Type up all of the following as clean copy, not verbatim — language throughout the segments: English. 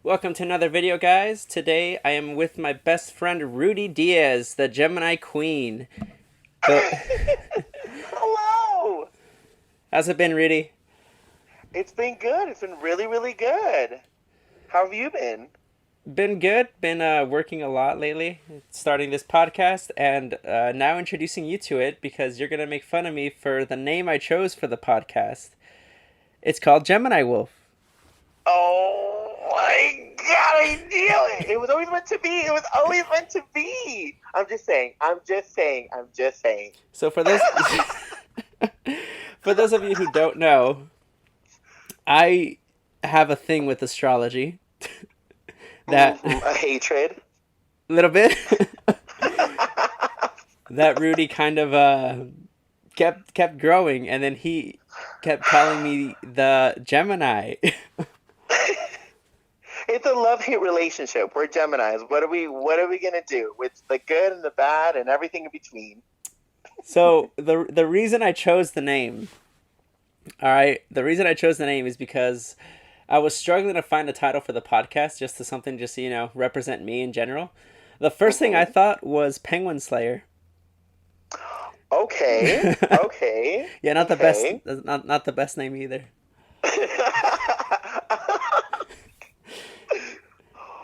Welcome to another video, guys. Today I am with my best friend Rudy Diaz, the Gemini Queen. Go. Hello. How's it been, Rudy? It's been good. It's been really, really good. How have you been? Been good. Been working a lot lately, starting this podcast, and now introducing you to it because you're gonna make fun of me for the name I chose for the podcast. It's called Gemini Wolf. Oh my God, I knew it. It was always meant to be. It was always meant to be. I'm just saying. I'm just saying. I'm just saying. So for those for those of you who don't know, I have a thing with astrology. That A hatred. little bit that Rudy kind of kept growing, and then he kept calling me the Gemini. It's a love-hate relationship. We're Geminis. What are we gonna do with the good and the bad and everything in between? So the reason I chose the name, all right, the reason I chose the name is because I was struggling to find a title for the podcast, just to something just represent me in general. The first thing I hmm thought was Penguin Slayer. Okay. Okay. Yeah, not the best, Okay. not the best name either.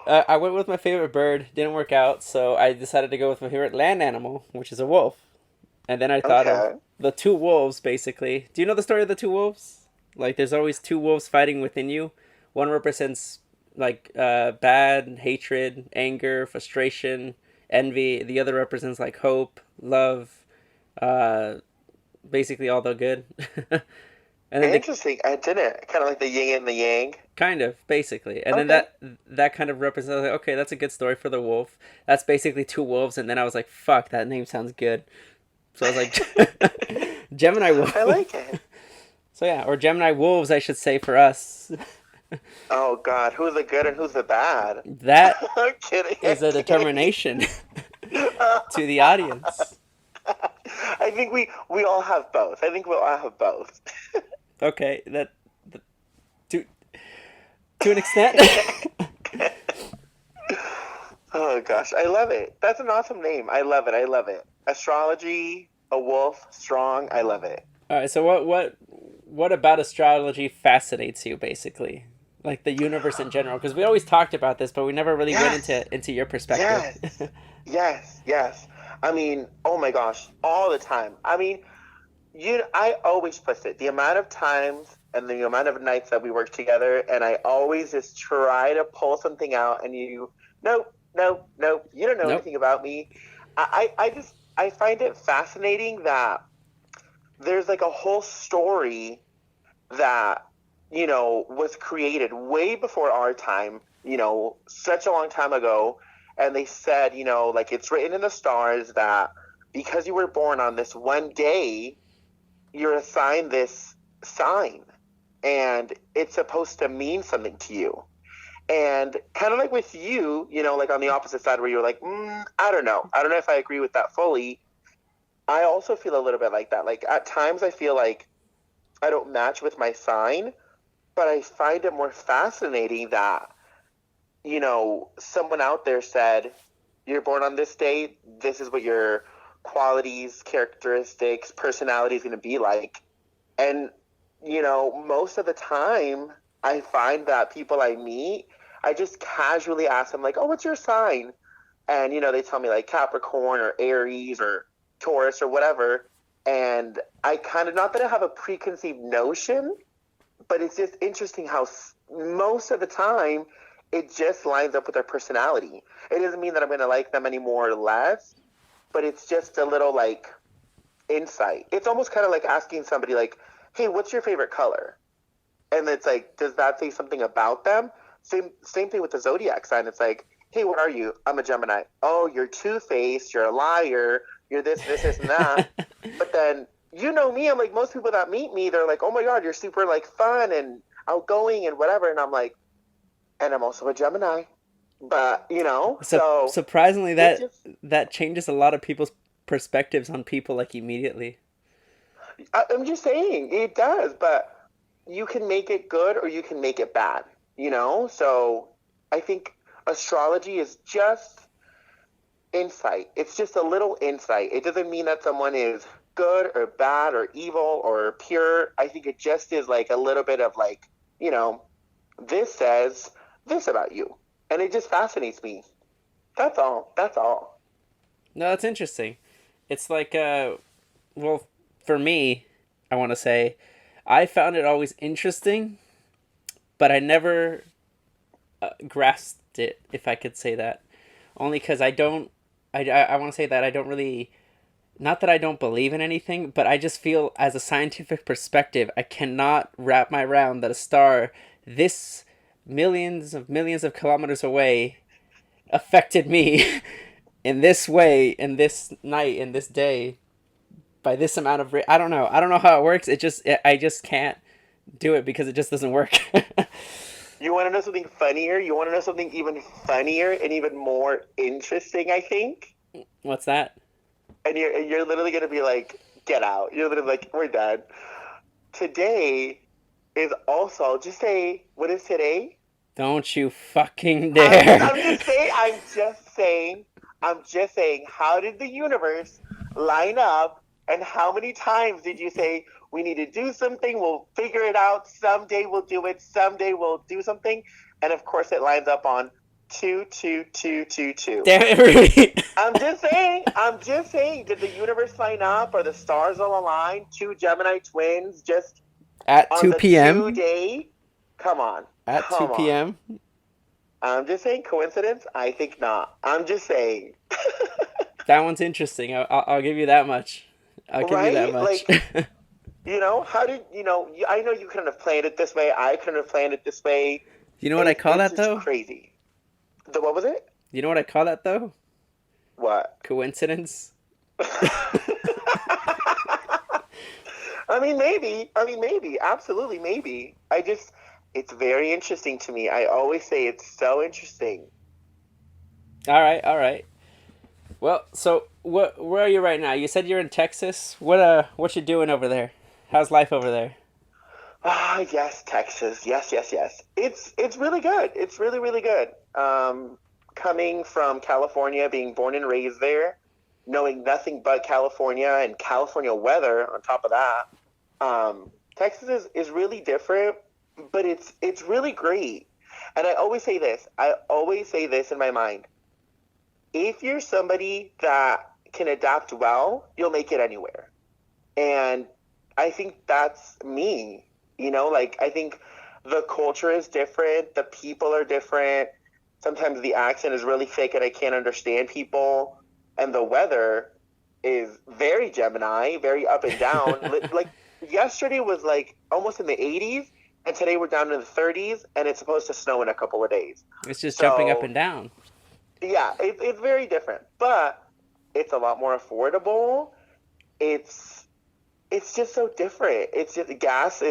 I went with my favorite bird, didn't work out, so I decided to go with my favorite land animal, which is a wolf. And then I thought of Okay. the two wolves, basically. Do you know the story of the two wolves? Like, there's always two wolves fighting within you. One represents, like, bad, hatred, anger, frustration, envy. The other represents, like, hope, love, uh, basically all the good. And then the Interesting. I didn't. Kind of like the yin and the yang. kind of basically, and then Okay. that kind of represents, like, okay, that's a good story for the wolf. That's basically two wolves, and then I was like, fuck, that name sounds good. So I was like, Gemini Wolf. I like it. So yeah, or Gemini Wolves, I should say, for us. Oh God, who's the good and who's the bad? That I'm kidding. I'm is a kidding. determination to the audience. I think we all have both. I think we'll all have both. Okay, to to an extent. Oh gosh, I love it. That's an awesome name. I love it. I love it. Astrology, a wolf, strong. I love it. All right, so what about astrology fascinates you, basically? Like the universe in general, because we always talked about this, but we never really went Yes. into your perspective. Yes. Yes. Yes. I mean, oh my gosh, all the time. I mean, I always push it. The amount of times and the amount of nights that we work together, and I always just try to pull something out, and nope, nope, nope. You don't know Nope. anything about me. I find it fascinating that there's like a whole story that was created way before our time. Such a long time ago, and they said, like it's written in the stars that because you were born on this one day you're assigned this sign and it's supposed to mean something to you. And kind of like with you, like on the opposite side where you're like, I don't know. I don't know if I agree with that fully. I also feel a little bit like that. Like at times I feel like I don't match with my sign, but I find it more fascinating that, someone out there said, you're born on this day, this is what your qualities, characteristics, personality is going to be like. And, most of the time, I find that people I meet, I just casually ask them, like, oh, what's your sign? And, they tell me, like, Capricorn or Aries or Taurus or whatever. And I kind of, not that I have a preconceived notion, but it's just interesting how most of the time it just lines up with their personality. It doesn't mean that I'm going to like them any more or less, but it's just a little like insight. It's almost kind of like asking somebody like, "Hey, what's your favorite color?" And it's like, does that say something about them? Same thing with the zodiac sign. It's like, "Hey, what are you?" "I'm a Gemini." "Oh, you're two-faced, you're a liar, you're this, and that." But then me, I'm like most people that meet me, they're like, "Oh my God, you're super like fun and outgoing and whatever." And I'm like, and I'm also a Gemini. But, so Surprisingly, it that just that changes a lot of people's perspectives on people, like, immediately. I'm just saying it does, but you can make it good or you can make it bad, So I think astrology is just insight. It's just a little insight. It doesn't mean that someone is good or bad or evil or pure. I think it just is like a little bit of like, you know, this says this about you. And it just fascinates me. That's all. That's all. No, that's interesting. It's like, well, for me, I want to say, I found it always interesting, but I never grasped it, if I could say that. Only because I don't, I want to say that I don't really, not that I don't believe in anything, but I just feel as a scientific perspective, I cannot wrap my around that a star this millions of kilometers away affected me in this way, in this night, in this day, by this amount of I don't know. I don't know how it works. I just can't do it because it just doesn't work. You want to know something funnier? You want to know something even funnier and even more interesting, I think? What's that? And you're literally going to be like, get out. You're literally like, we're done. Today is also, just say, what is today? Don't you fucking dare. I'm just saying, how did the universe line up? And how many times did you say, we need to do something, we'll figure it out, someday we'll do it, someday we'll do something? And of course, it lines up on 2, 2, 2, 2, 2. Damn it, Rudy. I'm just saying, did the universe line up? Are the stars all aligned? Two Gemini twins just At on 2 the p.m. 2 day? Come on. At 2 Come on. p.m. I'm just saying, coincidence? I think not. I'm just saying. That one's interesting. I'll give you that much. I'll give you that Right? much. Like, how did, I know you couldn't have planned it this way. I couldn't have planned it this way. You know what I call It's that, just though? crazy. What was it? You know what I call that, though? What? Coincidence? I mean, maybe. Maybe. Absolutely, maybe. It's very interesting to me. I always say it's so interesting. All right, all right. Well, so where are you right now? You said you're in Texas. What you doing over there? How's life over there? Ah, yes, Texas. Yes, yes, yes. It's really good. It's really, really good. Coming from California, being born and raised there, knowing nothing but California and California weather on top of that, Texas is really different, but it's really great. And I always say this. I always say this in my mind. If you're somebody that can adapt well, you'll make it anywhere. And I think that's me. Like I think the culture is different, the people are different. Sometimes the accent is really thick and I can't understand people. And the weather is very Gemini, very up and down. Like yesterday was like almost in the 80s, and today we're down in the 30s, and it's supposed to snow in a couple of days. It's just jumping up So and down. yeah, it's very different, but it's a lot more affordable. It's it's just so different. It's just gas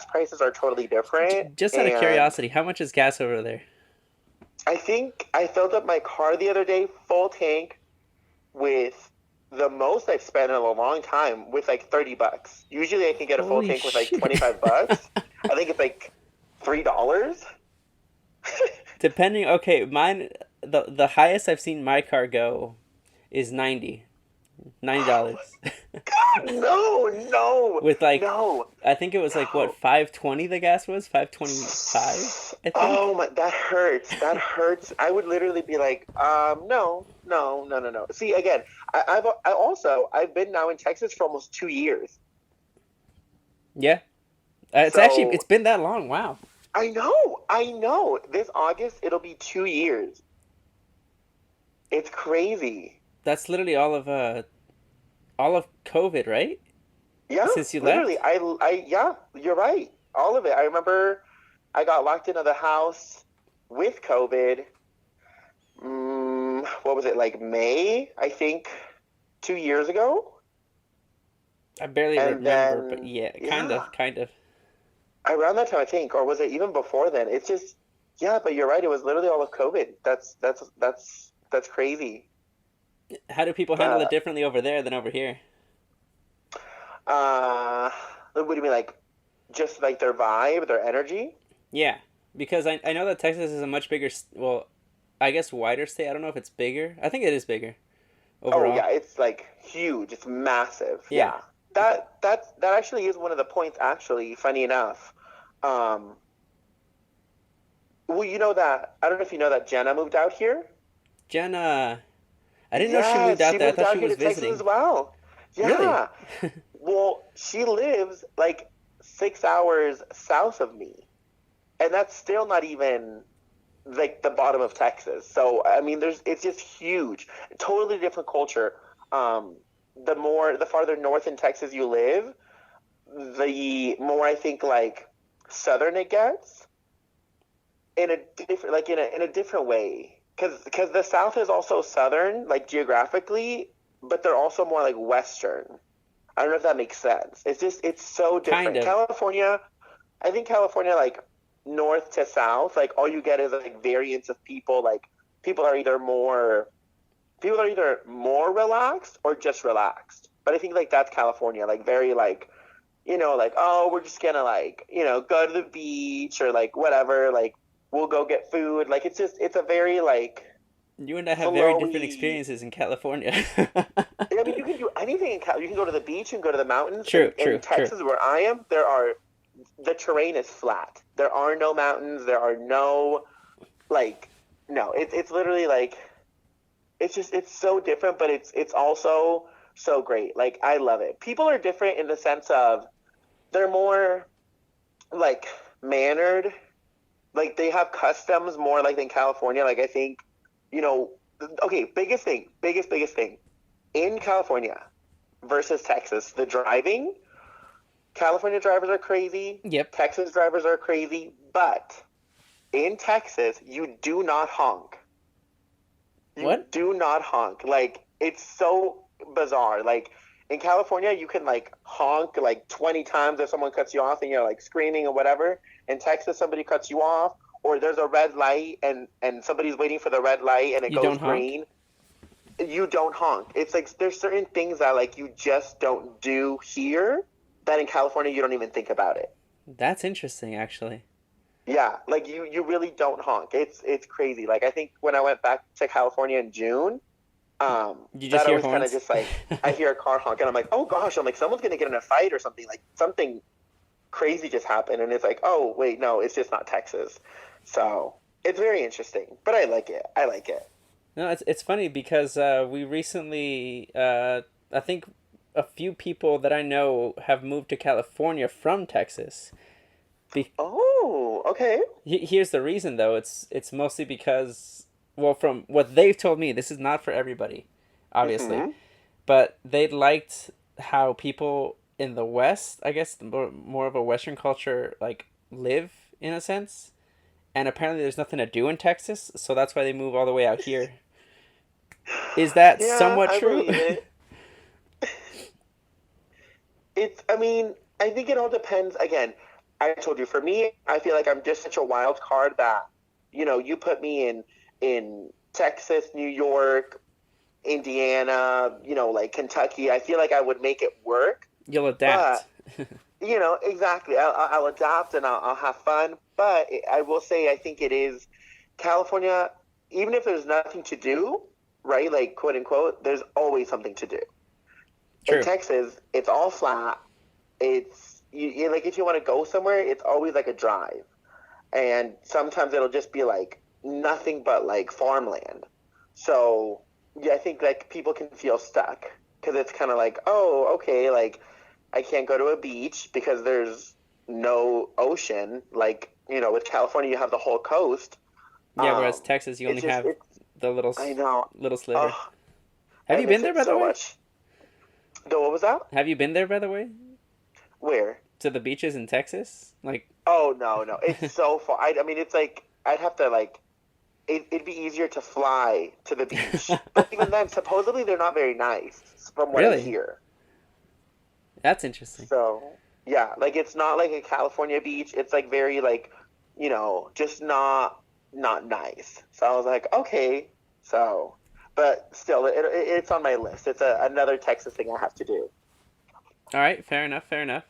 prices are totally different, Just out of and curiosity, how much is gas over there? I think I filled up my car the other day, full tank, with the most I've spent in a long time, with like $30. Usually I can get a full Holy tank with like shit. $25. I think it's like $3. Depending, okay, mine the highest I've seen my car go is $90. No, no, With like, no, I think it was like what, no. 520 the gas was? 525, I think. Oh my, that hurts. That hurts. I would literally be like, no, no, no, no, no. See, again, I've been now in Texas for almost 2 years. Yeah. It's So been that long. Wow. I know. This August it'll be 2 years. It's crazy. That's literally all of COVID, right? Yeah, Since you literally. left? Yeah, you're right. All of it. I remember I got locked into the house with COVID. What was it, like May, I think, 2 years ago? I barely And remember, but then, yeah, yeah, kind of. around that time, I think, or was it even before then? It's just, yeah, but you're right. It was literally all of COVID. That's crazy. How do people handle it But differently over there than over here? what do you mean, like just like their vibe, their energy? Yeah. Because I know that Texas is a much bigger, well, I guess wider state. I don't know if it's bigger. I think it is bigger Oh overall. yeah, it's like huge. It's massive. Yeah. Yeah. That actually is one of the points actually, funny enough. Um well, you know that I don't know if you know that Jenna moved out here. Jenna, I didn't know she moved Yes, out she there. I moved thought she out here was to Texas as visiting. well. Really? Yeah. Well, she lives like 6 hours south of me. And that's still not even like the bottom of Texas. So I mean, there's it's just huge, totally different culture. Um, the farther north in Texas you live, the more I think like southern it gets in a different in a different way. Because the South is also southern, like geographically, but they're also more like western. I don't know if that makes sense. It's just it's so Kind different. of. California, I think California, like north to south, like all you get is like variants of people. Like people are either more people are either more relaxed or just relaxed. But I think like that's California, like very like like oh we're just gonna like go to the beach or like whatever, like we'll go get food. Like it's a very like You and I have very different flowy. experiences in California. I mean, you can do anything in Cal. You can go to the beach, you can go to the mountains. True, In true, true. Texas, where I am, the terrain is flat. There are no mountains. There are no like no. It's literally like it's so different, but it's also so great. Like I love it. People are different in the sense of they're more like mannered. Like they have customs more like than California. Like I think, you know, okay, biggest thing in California versus Texas, the driving. California drivers are crazy. Yep. Texas drivers are crazy. But in Texas, you do not honk. You What? do not honk. Like, it's so bizarre. Like, in California, you can, like, honk, like, 20 times if someone cuts you off and you're, like, screaming or whatever. In Texas, somebody cuts you off, or there's a red light and somebody's waiting for the red light and it You goes don't honk? green. You don't honk. It's like there's certain things that like you just don't do here that in California you don't even think about it. That's interesting, actually. Yeah, like you really don't honk. It's crazy. Like I think when I went back to California in June, You just that hear always kind of horns? just like I hear a car honk and I'm like, oh gosh, I'm like someone's gonna get in a fight or something. Like something crazy just happened, and it's like, oh wait, no, it's just not Texas. So it's very interesting, but I like it. I like it. No, it's funny because we recently, I think a few people that I know have moved to California from Texas. Be- Oh, okay. Here's the reason though. It's mostly because, well, from what they've told me, this is not for everybody, obviously, Mm-hmm. but they liked how people in the West, I guess, more of a Western culture, like live in a sense. And apparently, there's nothing to do in Texas, so that's why they move all the way out here. Is that Yeah, somewhat I true? believe it. I mean, I think it all depends. Again, I told you, for me, I feel like I'm just such a wild card that, you put me in Texas, New York, Indiana, like Kentucky. I feel like I would make it work. You'll adapt. But, exactly. I'll adapt and I'll have fun. But I will say, I think it is California, even if there's nothing to do, right? Like, quote unquote, there's always something to do. In True. Texas, it's all flat. Like if you want to go somewhere, it's always like a drive, and sometimes it'll just be like nothing but like farmland. So yeah, I think like people can feel stuck because it's kind of like, oh, okay, like I can't go to a beach because there's no ocean. Like with California, you have the whole coast. Yeah, whereas Texas, you It's only just have the I know. little sliver. Oh, Have I you been miss there, it by the so way? much. Though, what was that? Have you been there, by the way, Where? to the beaches in Texas? Like, Oh no, no, it's so far. I mean, it's like I'd have to like it'd be easier to fly to the beach, but even then, supposedly they're not very nice, from what I really? hear. That's interesting. So yeah, like it's not like a California beach. It's like very like just not nice. So I was like, okay, so, but still, it's on my list. It's another Texas thing I have to do. All right, fair enough, fair enough.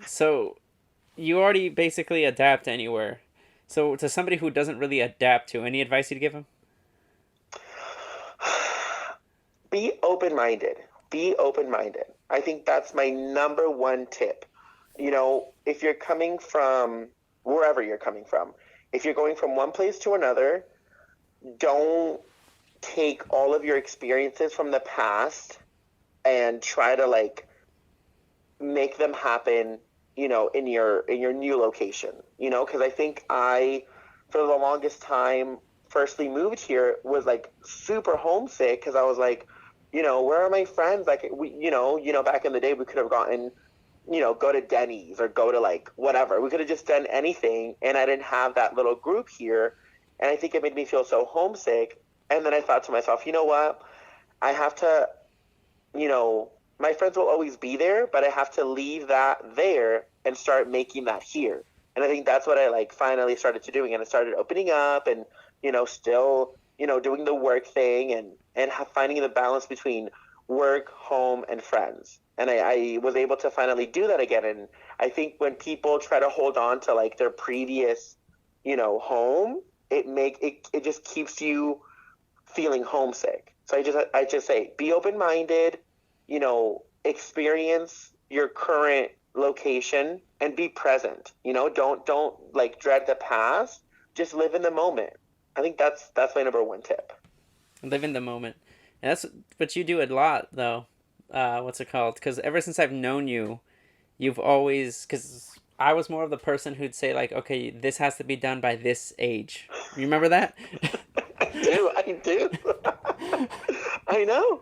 So, you already basically adapt anywhere. So to somebody who doesn't really adapt to, any advice you'd give them? Be open minded. Be open minded. I think that's my number one tip. You know, if you're coming from wherever you're coming from, if you're going from one place to another, don't take all of your experiences from the past and try to like make them happen, you know, in your new location. You know, because I think I for the longest time firstly moved here was like super homesick because I was like, you know, where are my friends? Like we, back in the day we could have gotten, you know, go to Denny's or go to like whatever. We could have just done anything, and I didn't have that little group here, and I think it made me feel so homesick. And then I thought to myself, you know what? I have to, you know, my friends will always be there, but I have to leave that there and start making that here. And I think that's what I like finally started to doing, and I started opening up and still doing the work thing and finding the balance between work, home, and friends. And I was able to finally do that again. And I think when people try to hold on to like their previous, home, it just keeps you feeling homesick. So I just say be open minded, experience your current location and be present. Don't like dread the past. Just live in the moment. I think that's my number one tip. Live in the moment. And that's what you do a lot, though. What's it called? Because ever since I've known you, you've always, because I was more of the person who'd say like, okay, this has to be done by this age. You remember that? I do. I know.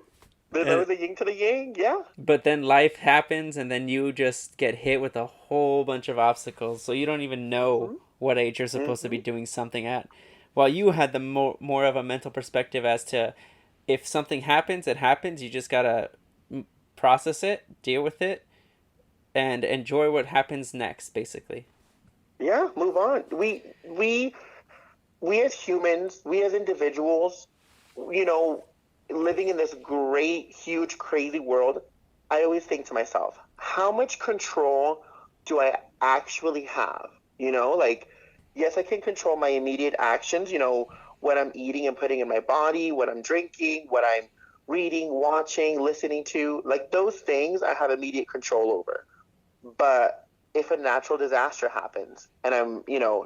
There's And always a yin to the yang. Yeah. but then life happens, and then you just get hit with a whole bunch of obstacles, so you don't even know Hmm. what age you're supposed to be Hmm. doing something at. While you had the more of a mental perspective as to if something happens, it happens. You just gotta process it, deal with it, and enjoy what happens next, basically. Yeah. Move on. We as humans, we as individuals, you know, living in this great, huge, crazy world, I always think to myself, how much control do I actually have? Like, yes, I can control my immediate actions, what I'm eating and putting in my body, what I'm drinking, what I'm reading, watching, listening to, like those things I have immediate control over. But if a natural disaster happens and I'm,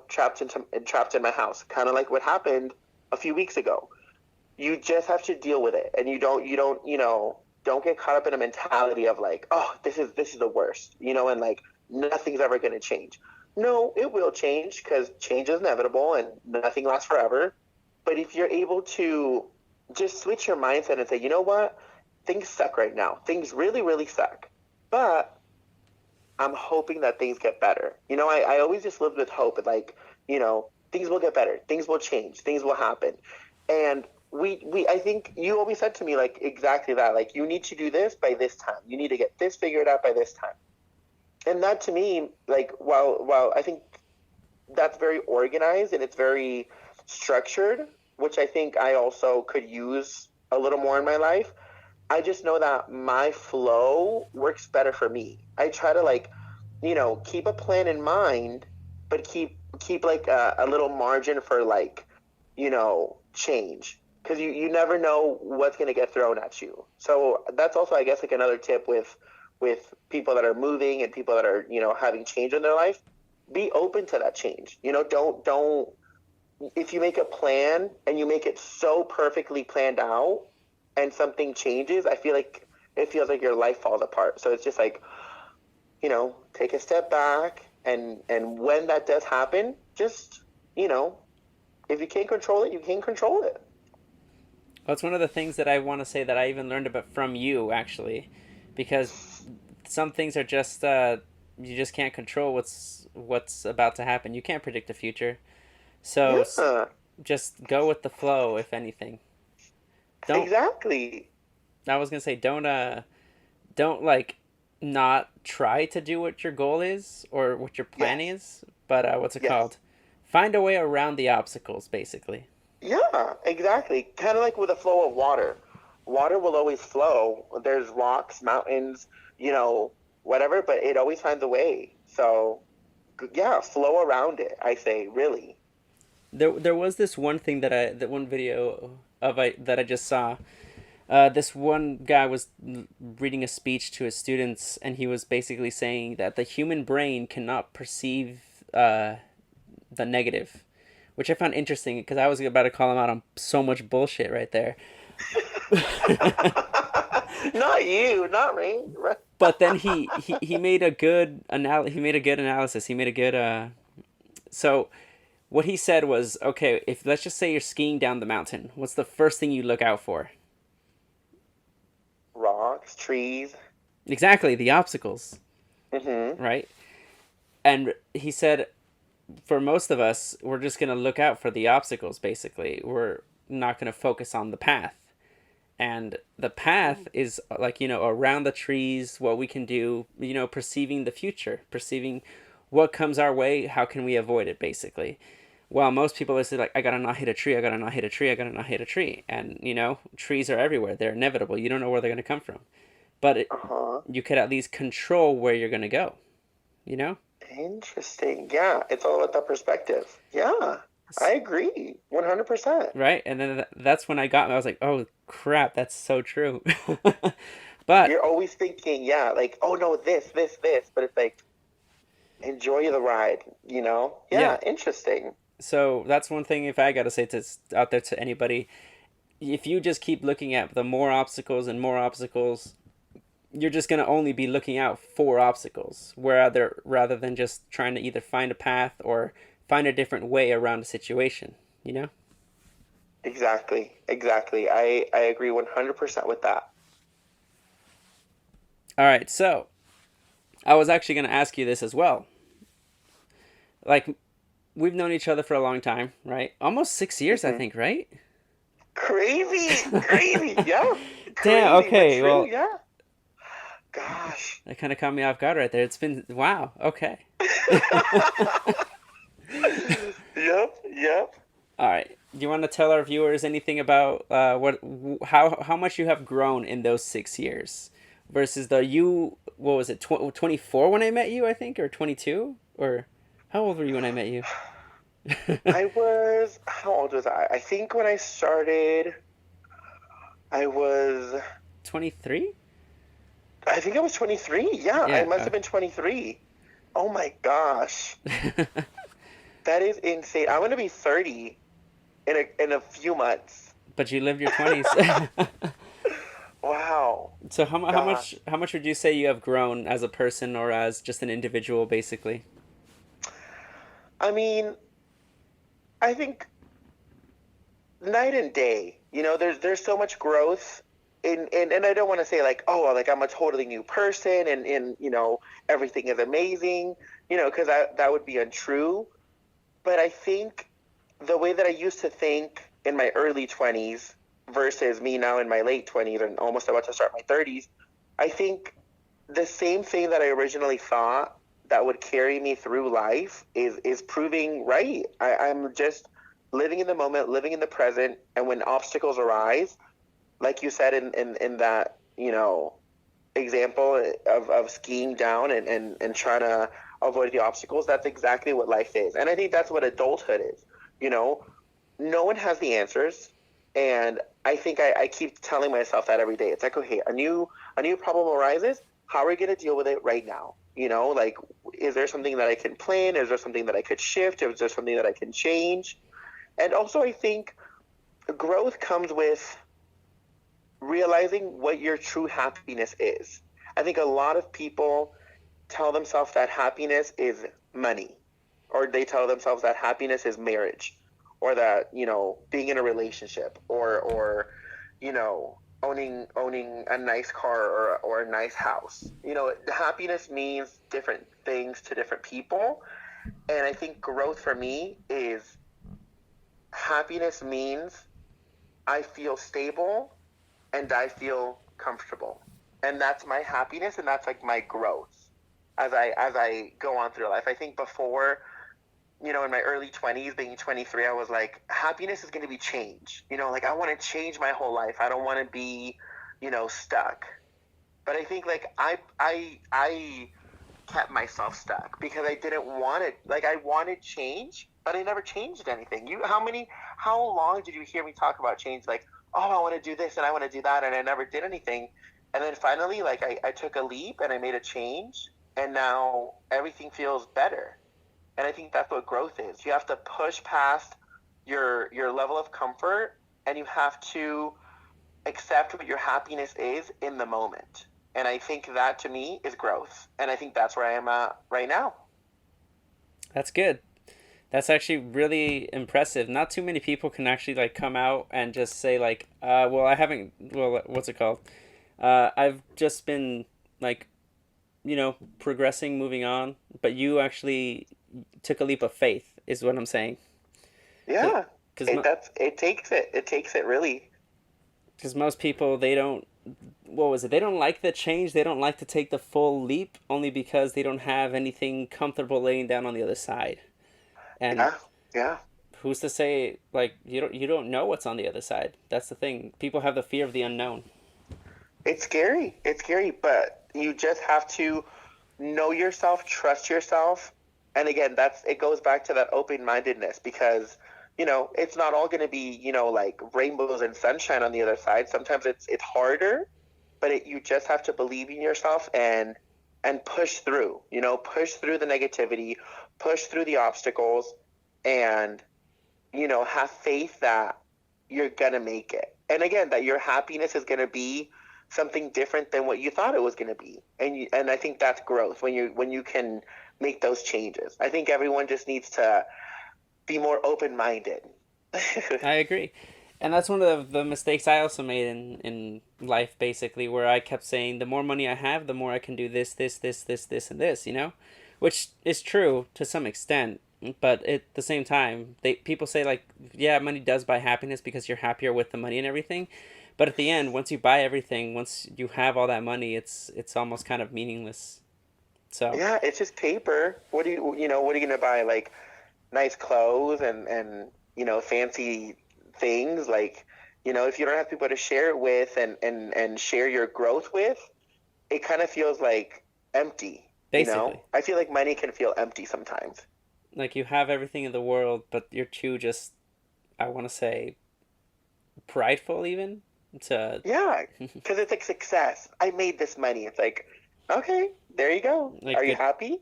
trapped in my house, kind of like what happened a few weeks ago, you just have to deal with it, and don't get caught up in a mentality of like, oh, this is the worst, and like nothing's ever going to change. No, it will change because change is inevitable and nothing lasts forever. But if you're able to just switch your mindset and say, you know what, things suck right now. Things really, really suck. But I'm hoping that things get better. I always just lived with hope and like, things will get better, things will change, things will happen. And I think you always said to me like exactly that. Like you need to do this by this time. You need to get this figured out by this time. And that to me, like while I think that's very organized and it's very structured, which I think I also could use a little more in my life. I just know that my flow works better for me. I try to like, keep a plan in mind, but keep like a little margin for like, change. Because you never know what's gonna get thrown at you. So that's also, I guess, like another tip with people that are moving and people that are having change in their life. Be open to that change. Don't if you make a plan and you make it so perfectly planned out and something changes, I feel like it feels like your life falls apart. So it's just like, take a step back and when that does happen, just, if you can't control it, you can't control it. Well, it's one of the things that I want to say that I even learned about from you, actually, because some things are just you just can't control what's about to happen. You can't predict the future, so Yeah, just go with the flow. If anything, don't. exactly. I was gonna say don't like not try to do what your goal is or what your plan Yes. is, but what's it Yes. called? Find a way around the obstacles, basically. Yeah, exactly. Kind of like with the flow of water. Water will always flow. There's rocks, mountains, whatever, but it always finds a way. So, yeah, flow around it, I say, really. there was this one thing that one video that I just saw. This one guy was reading a speech to his students, and he was basically saying that the human brain cannot perceive the negative, which I found interesting because I was about to call him out on so much bullshit right there. Not you, not me. But then he made a good he made a good analysis. He made a good so what he said was, okay, if let's just say you're skiing down the mountain, what's the first thing you look out for? Rocks, trees. Exactly, the obstacles, Mm-hmm. right? And he said for most of us, we're just going to look out for the obstacles basically. We're not going to focus on the path. And the path is like, around the trees, what we can do, perceiving the future, perceiving what comes our way, how can we avoid it basically. While most people are like, I gotta not hit a tree, I gotta not hit a tree, I gotta not hit a tree. And, trees are everywhere. They're inevitable. You don't know where they're going to come from. But Uh-huh. you could at least control where you're going to go, you know? Interesting. Yeah, it's all about that perspective. Yeah, I agree. 100%. Right? And then that's when I was like, oh crap, that's so true. But You're always thinking, yeah, like, oh no, this, but it's like, enjoy the ride, you know? yeah, Yeah, interesting. so that's one thing if I got to say to out there to anybody, if you just keep looking at the more obstacles and more obstacles, you're just going to only be looking out for obstacles, rather than just trying to either find a path or find a different way around a situation, you know? Exactly, exactly. I agree 100% with that. All right, so I was actually going to ask you this as well. Like, we've known each other for a long time, right? Almost 6 years, I Hmm. think, right? Crazy, crazy, yeah. Damn, Crazy, but okay, true, well, yeah. Gosh. that kind of caught me off guard right there. It's been, wow, okay. Yep, yep. All right. Do you want to tell our viewers anything about how much you have grown in those 6 years versus the you what was it 24 when I met you, I think, or 22, or how old were you when I met you? How old was I? I think when I started, I was, 23? I think I was 23. Yeah, I Yeah. must have been 23. Oh my gosh. That is insane. I'm going to be 30 in a few months. But you lived your 20s. Wow. So Gosh. how much would you say you have grown as a person or as just an individual basically? I mean, I think night and day. You know, there's so much growth and I don't want to say like, oh, like I'm a totally new person and everything is amazing, because that would be untrue. But I think the way that I used to think in my early 20s versus me now in my late 20s and almost about to start my 30s, I think the same thing that I originally thought that would carry me through life is proving right. I'm just living in the moment, living in the present, and when obstacles arise, like you said in that, example of skiing down and trying to avoid the obstacles, that's exactly what life is. And I think that's what adulthood is. You know, no one has the answers. And I think I keep telling myself that every day. It's like, okay, a new problem arises. How are we going to deal with it right now? Like, is there something that I can plan? Is there something that I could shift? Is there something that I can change? And also, I think growth comes with realizing what your true happiness is. I think a lot of people tell themselves that happiness is money, or they tell themselves that happiness is marriage, or that, being in a relationship, or owning a nice car or a nice house. Happiness means different things to different people. And I think growth for me is happiness means I feel stable and I feel comfortable. And that's my happiness and that's like my growth as I go on through life. I think before, in my early 20s, being 23, I was like, happiness is going to be change. Like I want to change my whole life. I don't want to be, stuck. But I think like I kept myself stuck because I didn't want it. Like I wanted change, but I never changed anything. How long did you hear me talk about change? Like, oh, I want to do this and I want to do that, and I never did anything. And then finally, like, I took a leap and I made a change, and now everything feels better. And I think that's what growth is. You have to push past your level of comfort, and you have to accept what your happiness is in the moment. And I think that to me is growth. And I think that's where I am at right now. That's good. That's actually really impressive. Not too many people can actually like come out and just say like, well, I haven't. Well, what's it called? I've just been like, progressing, moving on. But you actually took a leap of faith, is what I'm saying. Yeah. Because It takes it. It takes it really. most people they don't. What was it? They don't like the change. They don't like to take the full leap, only because they don't have anything comfortable laying down on the other side. And Yeah. Yeah. who's to say like you don't know what's on the other side? That's the thing. People have the fear of the unknown. It's scary. It's scary, but you just have to know yourself, trust yourself. And again, it goes back to that open-mindedness, because it's not all going to be, like rainbows and sunshine on the other side. Sometimes it's harder, but you just have to believe in yourself and push through, push through the negativity, push through the obstacles, and have faith that you're going to make it. And again, that your happiness is going to be something different than what you thought it was going to be. And I think that's growth, when you can make those changes. I think everyone just needs to be more open-minded. I agree. And that's one of the mistakes I also made in life, basically, where I kept saying, the more money I have, the more I can do this, and this, which is true to some extent. But at the same time, people say, like, yeah, money does buy happiness because you're happier with the money and everything. But at the end, once you buy everything, once you have all that money, it's almost kind of meaningless. So, Yeah, it's just paper. What are you going to buy? Like nice clothes and fancy things. Like, if you don't have people to share it with and share your growth with, it kind of feels like empty. basically, I feel like money can feel empty sometimes. like you have everything in the world, but you're too just, I want to say, prideful even to Yeah, because it's like success. I made this money. It's like, okay, there you go. Are like you good. happy?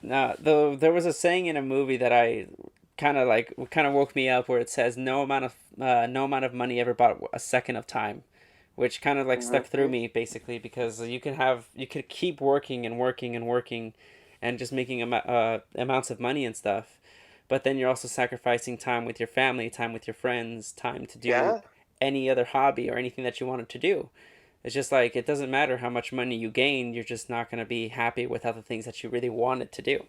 Now, though, there was a saying in a movie that I kind of woke me up, where it says no amount of money ever bought a second of time, which kind of like stuck through Hmm. me, basically, because you could keep working and working and working and just making amounts of money and stuff, but then you're also sacrificing time with your family, time with your friends, time to do Yeah, any other hobby or anything that you wanted to do. It's just like it doesn't matter how much money you gain, you're just not going to be happy with other things that you really wanted to do.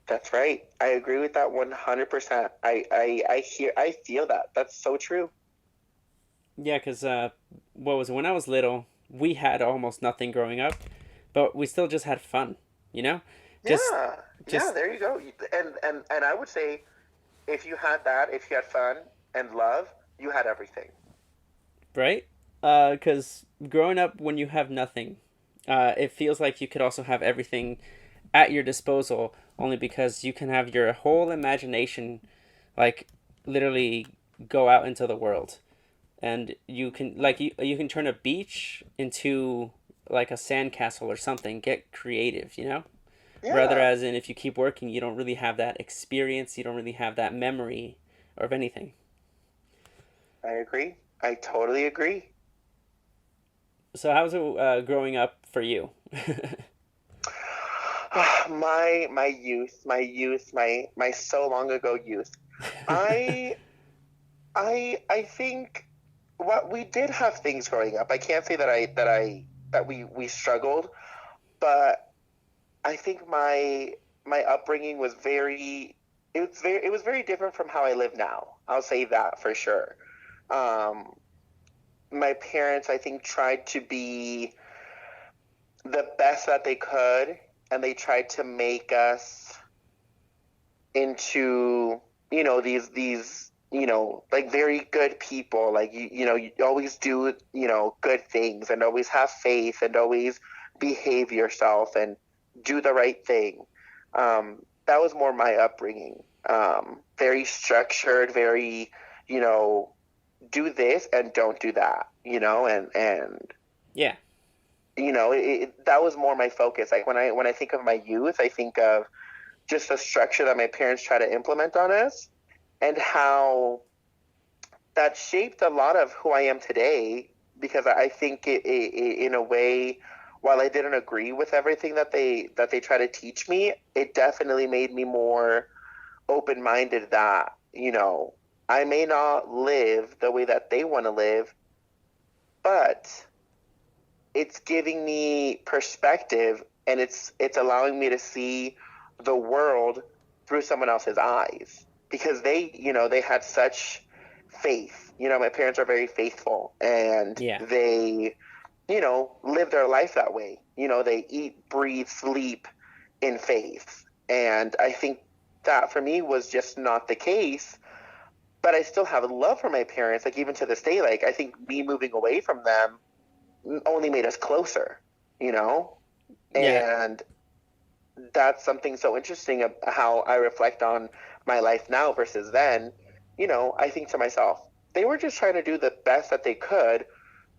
that's right. I agree with that 100%. I feel that. That's so true. Yeah, because what was it? When I was little, we had almost nothing growing up, but we still just had fun, you know? Just, Yeah, yeah. just There you go. And I would say, if you had that, if you had fun and love, you had everything. right? Because growing up when you have nothing, it feels like you could also have everything at your disposal, only because you can have your whole imagination, like, literally go out into the world. And you can turn a beach into like a sandcastle or something. Get creative, rather, Yeah, as in, if you keep working, you don't really have that experience, you don't really have that memory of anything. I agree. I totally agree. So how's it growing up for you? My youth, my so long ago youth. I I think what we did have things growing up. I can't say that we struggled, but I think my upbringing was very different from how I live now. I'll say that for sure. Um, my parents, I think, tried to be the best that they could, and they tried to make us into these like very good people. Like you always do good things, and always have faith, and always behave yourself and do the right thing. That was more my upbringing. Very structured, very, you know, do this and don't do that, and Yeah. that was more my focus. Like when I think of my youth, I think of just the structure that my parents try to implement on us, and how that shaped a lot of who I am today. Because I think in a way, while I didn't agree with everything that they try to teach me, it definitely made me more open minded. That I may not live the way that they want to live, but it's giving me perspective, and it's allowing me to see the world through someone else's eyes, because they had such faith. My parents are very faithful, and Yeah. they live their life that way. They eat, breathe, sleep in faith. And I think that for me was just not the case. But I still have love for my parents. Like, even to this day, like, I think me moving away from them only made us closer, you know? Yeah. And that's something so interesting of how I reflect on my life now versus then. I think to myself, they were just trying to do the best that they could,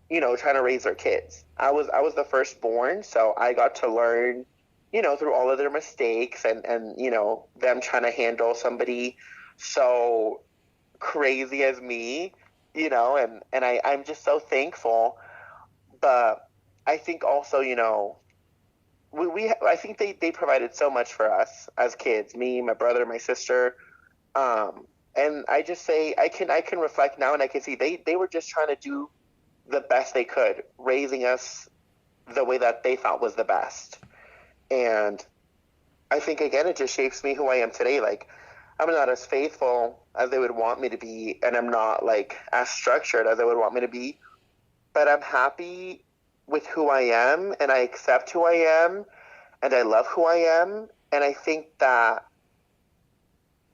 trying to raise their kids. I was the firstborn, so I got to learn, through all of their mistakes, and them trying to handle somebody so crazy as me, and I'm just so thankful. But I think also, we I think they provided so much for us as kids, me, my brother, my sister. And I just say I can reflect now, and I can see they were just trying to do the best they could, raising us the way that they thought was the best. And I think, again, it just shapes me who I am today. Like, I'm not as faithful as they would want me to be, and I'm not like as structured as they would want me to be, but I'm happy with who I am, and I accept who I am, and I love who I am. And I think that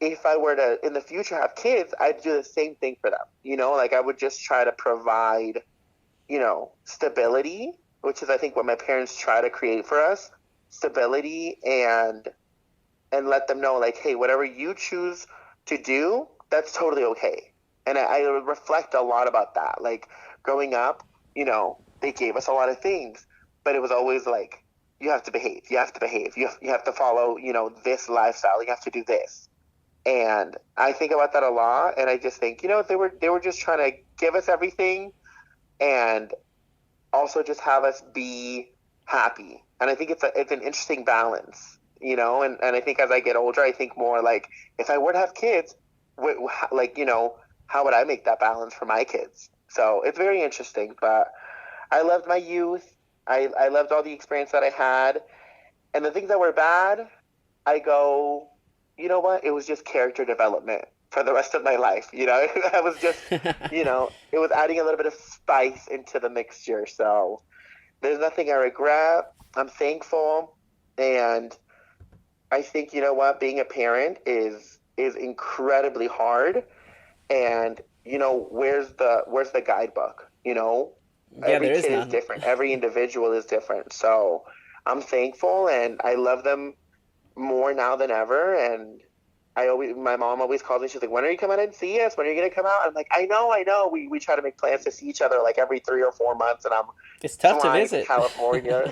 if I were to in the future have kids, I'd do the same thing for them. Like, I would just try to provide, stability, which is, I think, what my parents try to create for us, stability, and let them know, like, hey, whatever you choose to do, that's totally okay. And I reflect a lot about that. Like, growing up, they gave us a lot of things, but it was always like, you have to behave, you have to behave, you have to follow, this lifestyle, you have to do this. And I think about that a lot, and I just think, they were just trying to give us everything, and also just have us be happy. And I think it's an interesting balance, and I think as I get older, I think more like, if I were to have kids, like, how would I make that balance for my kids? So it's very interesting. But I loved my youth. I loved all the experience that I had. And the things that were bad, I go, you know what? It was just character development for the rest of my life. I was just, it was adding a little bit of spice into the mixture. So there's nothing I regret. I'm thankful. And I think, you know what, being a parent is incredibly hard. And where's the guidebook? Yeah, Every there is kid is none. different. Every individual is different. So I'm thankful, and I love them more now than ever. And my mom always calls me. She's like, "When are you coming out and see us? When are you gonna come out?" I'm like, "I know, I know." We try to make plans to see each other like every 3 or 4 months, and I'm It's tough to flying to visit. California.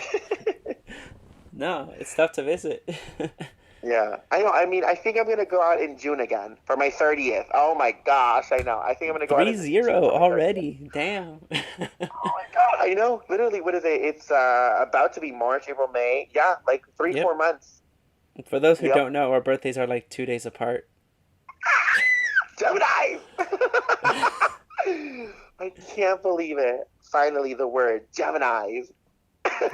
No, it's tough to visit. Yeah, I know. I mean, I think I'm gonna go out in June again for my 30th. Oh my gosh, I know. I think I'm gonna go out Three in June zero for my 30th. already. Damn. Oh my god, I know. Literally, what is it? It's about to be March, April, May. Yeah, like three, Yep. 4 months. For those who Yep. don't know, our birthdays are like 2 days apart. Gemini. I can't believe it. Finally, the word Gemini's.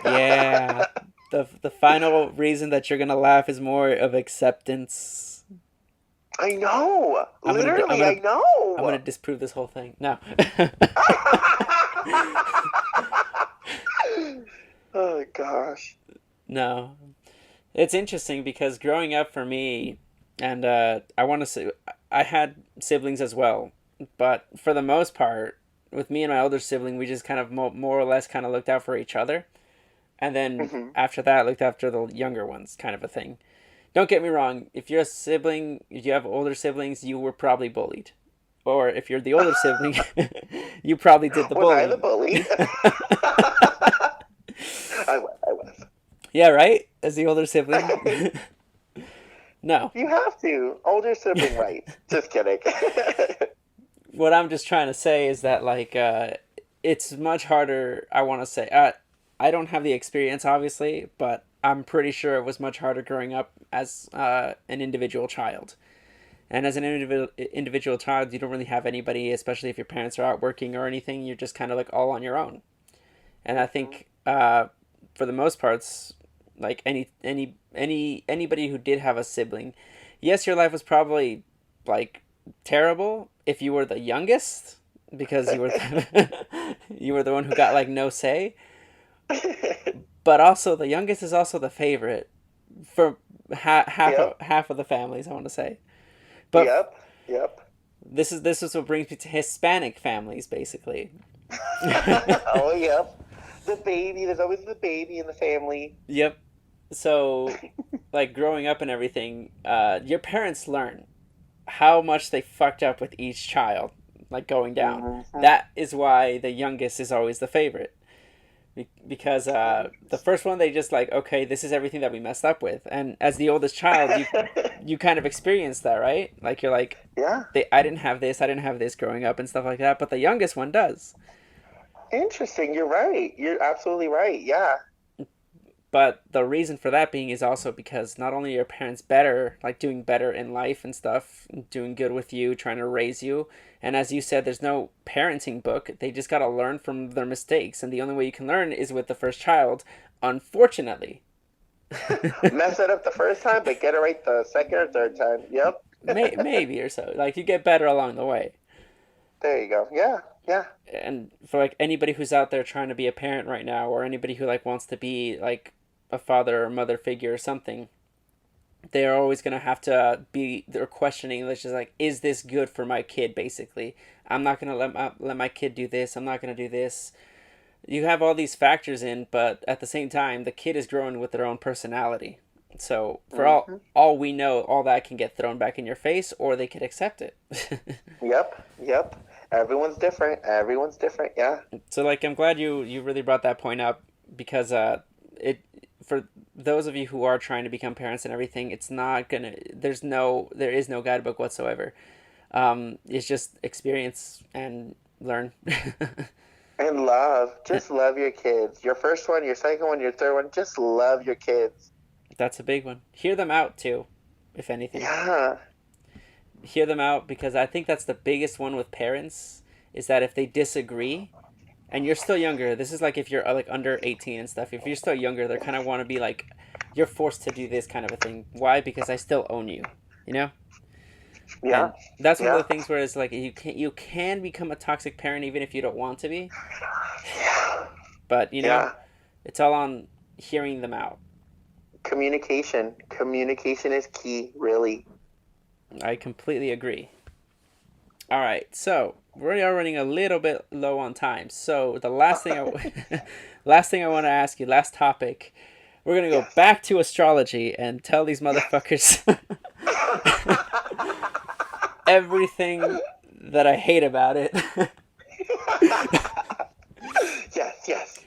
Yeah. The final reason that you're gonna laugh is more of acceptance. I know. I'm gonna I'm Literally, I gonna I'm gonna know. disprove this whole thing. No. Oh gosh. No. It's interesting because growing up for me, and I want to say I had siblings as well, but for the most part, with me and my older sibling, we just kind of more or less kind of looked out for each other, and then Hmm. after that, looked after the younger ones, kind of a thing. Don't get me wrong. If you're a sibling, if you have older siblings, you were probably bullied. Or if you're the older sibling, you probably did the Was I the bullying. bully? I was. I was. Yeah, right? As the older sibling? No. You have to. Older sibling rights. Just kidding. What I'm just trying to say is that, like, it's much harder, I want to say. I don't have the experience, obviously, but I'm pretty sure it was much harder growing up as an individual child. And as an individual child, you don't really have anybody, especially if your parents are out working or anything. You're just kind of like all on your own. And I think for the most parts, like anybody who did have a sibling, yes, your life was probably like terrible if you were the youngest because you were you were the one who got like no say. But also the youngest is also the favorite for Yep. half of the families, I want to say. But Yep. Yep. this is what brings me to Hispanic families, basically. Oh, yep. The baby. There's always the baby in the family. Yep. So, like growing up and everything, your parents learn how much they fucked up with each child, like going down. Hmm. That is why the youngest is always the favorite. Because the first one they just like, okay, this is everything that we messed up with, and as the oldest child, you kind of experience that, right? Like you're like, Yeah. I didn't have this growing up and stuff like that, but the youngest one does. Interesting. You're right. You're absolutely right. Yeah. But the reason for that being is also because not only are your parents better, like doing better in life and stuff, doing good with you, trying to raise you, and as you said, there's no parenting book. They just got to learn from their mistakes, and the only way you can learn is with the first child, unfortunately. Mess it up the first time, but get it right the second or third time. Yep. Maybe or so. Like you get better along the way. There you go. Yeah. Yeah. And for like anybody who's out there trying to be a parent right now, or anybody who like wants to be like a father or mother figure or something, they are always going to have to be they're questioning, which is like, is this good for my kid? Basically, I'm not going to let my kid do this. I'm not going to do this. You have all these factors in, but at the same time, the kid is growing with their own personality. So for Hmm. all we know, all that can get thrown back in your face, or they could accept it. Yep. Yep. Everyone's different. Everyone's different. Yeah. So like, I'm glad you really brought that point up because it for those of you who are trying to become parents and everything, it's not gonna. There is no guidebook whatsoever. It's just experience and learn. And love. Just love your kids. Your first one, your second one, your third one. Just love your kids. That's a big one. Hear them out too, if anything. Yeah. Hear them out because I think that's the biggest one with parents is that if they disagree and you're still younger, this is like if you're like under 18 and stuff. If you're still younger, they kind of want to be like, you're forced to do this kind of a thing. Why? Because I still own you, you know. Yeah. And that's one of the Yeah. things where it's like you can become a toxic parent even if you don't want to be, but Yeah. it's all on hearing them out. Communication. Communication is key, really. I completely agree. All right, so we are running a little bit low on time. So the last thing last thing I want to ask you, last topic, we're gonna go Yes. back to astrology and tell these Yes. motherfuckers everything that I hate about it. Yes. Yes.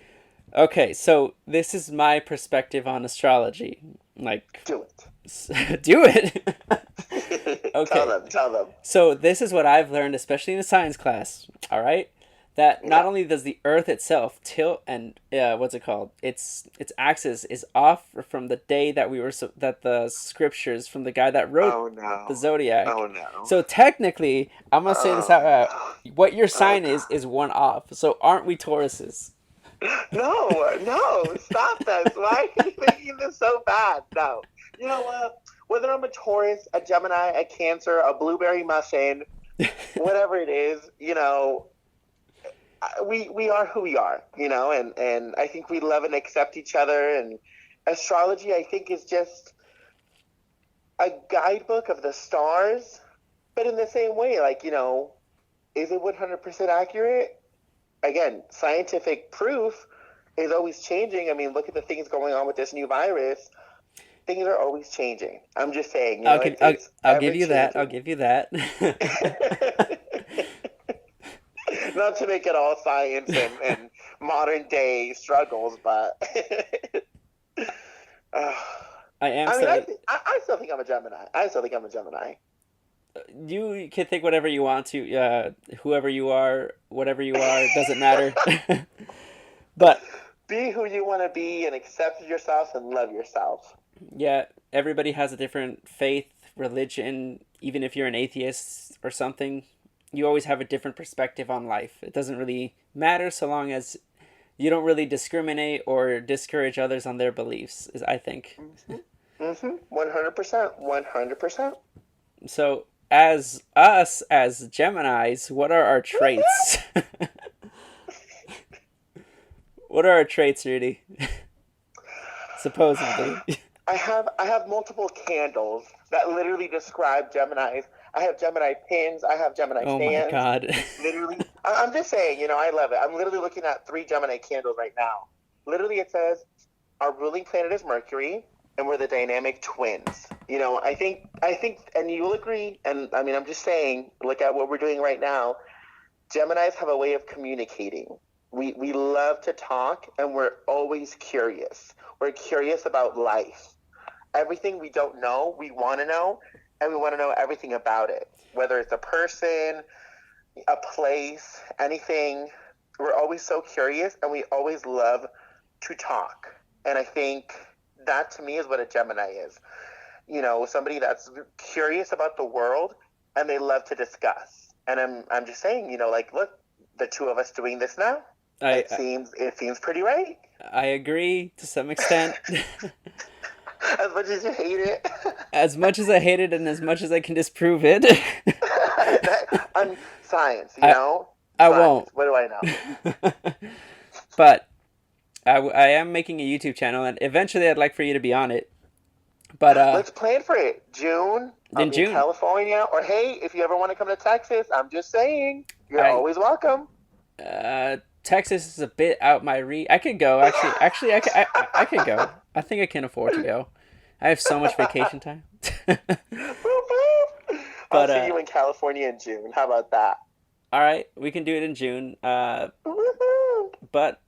Okay, so this is my perspective on astrology. Like, Do it. do it. Tell Okay, them. Tell them. so this is what I've learned, especially in the science class. All right, that not Yeah. only does the Earth itself tilt and what's it called? Its axis is off from the day that that the scriptures from the guy that wrote Oh the no. Oh zodiac. no. So technically, I'm gonna say this out. Oh What your no. Oh sign is one off. So aren't we Tauruses? no. No. Stop this. Why are you making this so bad? No. You know what? Whether I'm a Taurus, a Gemini, a Cancer, a blueberry muffin, whatever it is, we are who we are, and I think we love and accept each other. And astrology, I think, is just a guidebook of the stars, but in the same way, like, is it 100% accurate? Again, scientific proof is always changing. I mean, look at the things going on with this new virus. things are always changing. I'm just saying, you know, it's I'll give ever you that. I'll changing. give you that. Not to make it all science and modern day struggles, but uh, I am I mean, still. I still think I'm a Gemini. I still think I'm a Gemini. You can think whatever you want to. Whoever you are, whatever you are, it doesn't matter. But Be who you want to be and accept yourself and love yourself. yeah, everybody has a different faith, religion. Even if you're an atheist or something, you always have a different perspective on life. It doesn't really matter so long as you don't really discriminate or discourage others on their beliefs. I think. Mm-hmm. Mm-hmm. 100%. 100%. So, as us as Geminis, what are our traits? What are our traits, Rudy? Supposedly. I have multiple candles that literally describe Geminis. I have Gemini pins. I have Gemini Oh my stands. god. Literally, I'm just saying. You know, I love it. I'm literally looking at 3 Gemini candles right now. Literally, it says our ruling planet is Mercury, and we're the dynamic twins. You know, I think, and you'll agree. And I mean, I'm just saying. Look at what we're doing right now. Geminis have a way of communicating. We love to talk, and we're always curious. We're curious about life. Everything we don't know, we want to know, and we want to know everything about it. Whether it's a person, a place, anything, we're always so curious, and we always love to talk. And I think that to me is what a Gemini is. You know, somebody that's curious about the world, and they love to discuss. And I'm just saying, you know, like, look, the two of us doing this now, I it seems pretty right. I agree to some extent. As much as you hate it. As much as I hate it and as much as I can disprove it. I'm science, you I know? I Science. won't. What do I know? But I am making a YouTube channel and eventually I'd like for you to be on it. But Let's plan for it. June, I'll in be in June, California. Or hey, if you ever want to come to Texas, I'm just saying, you're I always welcome. Texas is a bit out my reach. I could go actually I could go. I think I can afford to go. I have so much vacation time. I'll But see you in California in June. How about that? all right, we can do it in June. Woohoo! But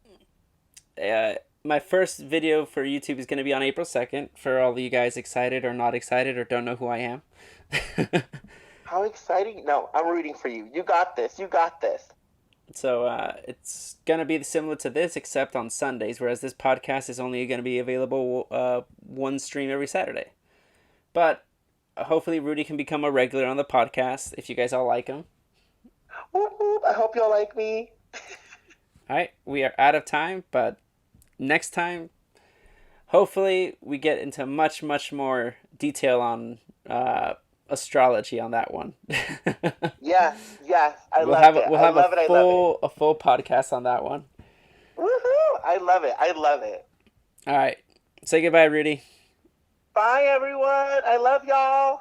my first video for YouTube is going to be on April 2nd for all of you guys excited or not excited or don't know who I am. How exciting. No, I'm rooting for you. You got this. You got this. So it's going to be similar to this except on Sundays, whereas this podcast is only going to be available one stream every Saturday. But hopefully Rudy can become a regular on the podcast if you guys all like him. Whoop, whoop. I hope y'all like me. All right, we are out of time, but next time, hopefully we get into much, much more detail on astrology on that one. Yes, yes. I We'll love have it. we'll I have love it. I love it. a full podcast on that one. Woohoo! I love it. I love it. All right, say goodbye, Rudy. Bye, everyone. I love y'all.